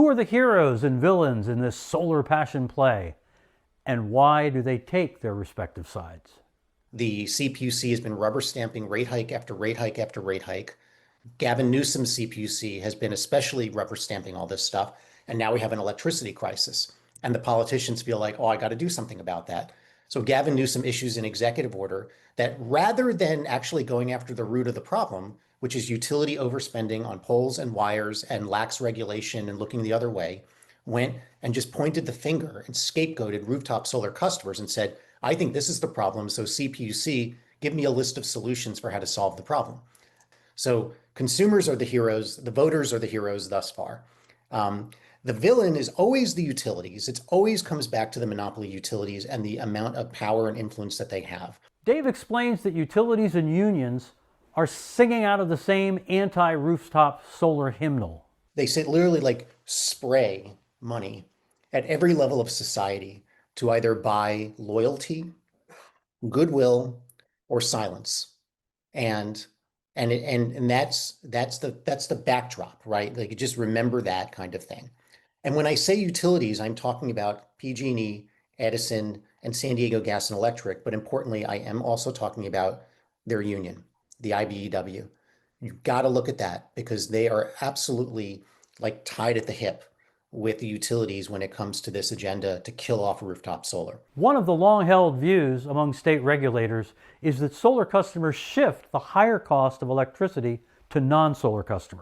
Who are the heroes and villains in this solar passion play? And why do they take their respective sides? The CPUC has been rubber stamping rate hike after rate hike after rate hike. Gavin Newsom's CPUC has been especially rubber stamping all this stuff. And now we have an electricity crisis. And the politicians feel like, oh, I got to do something about that. So Gavin Newsom issues an executive order that rather than actually going after the root of the problem, which is utility overspending on poles and wires and lax regulation and looking the other way, went and just pointed the finger and scapegoated rooftop solar customers and said, I think this is the problem. So CPUC, give me a list of solutions for how to solve the problem. So consumers are the heroes, the voters are the heroes thus far. The villain is always the utilities. It always comes back to the monopoly utilities and the amount of power and influence that they have. Dave explains that utilities and unions are singing out of the same anti-rooftop solar hymnal. They say literally like spray money at every level of society to either buy loyalty, goodwill, or silence. And that's the backdrop, right? Like just remember that kind of thing. And when I say utilities, I'm talking about PG&E, Edison, and San Diego Gas and Electric, but importantly, I am also talking about their union, the IBEW. You've got to look at that because they are absolutely like tied at the hip with the utilities when it comes to this agenda to kill off rooftop solar. One of the long-held views among state regulators is that solar customers shift the higher cost of electricity to non-solar customers.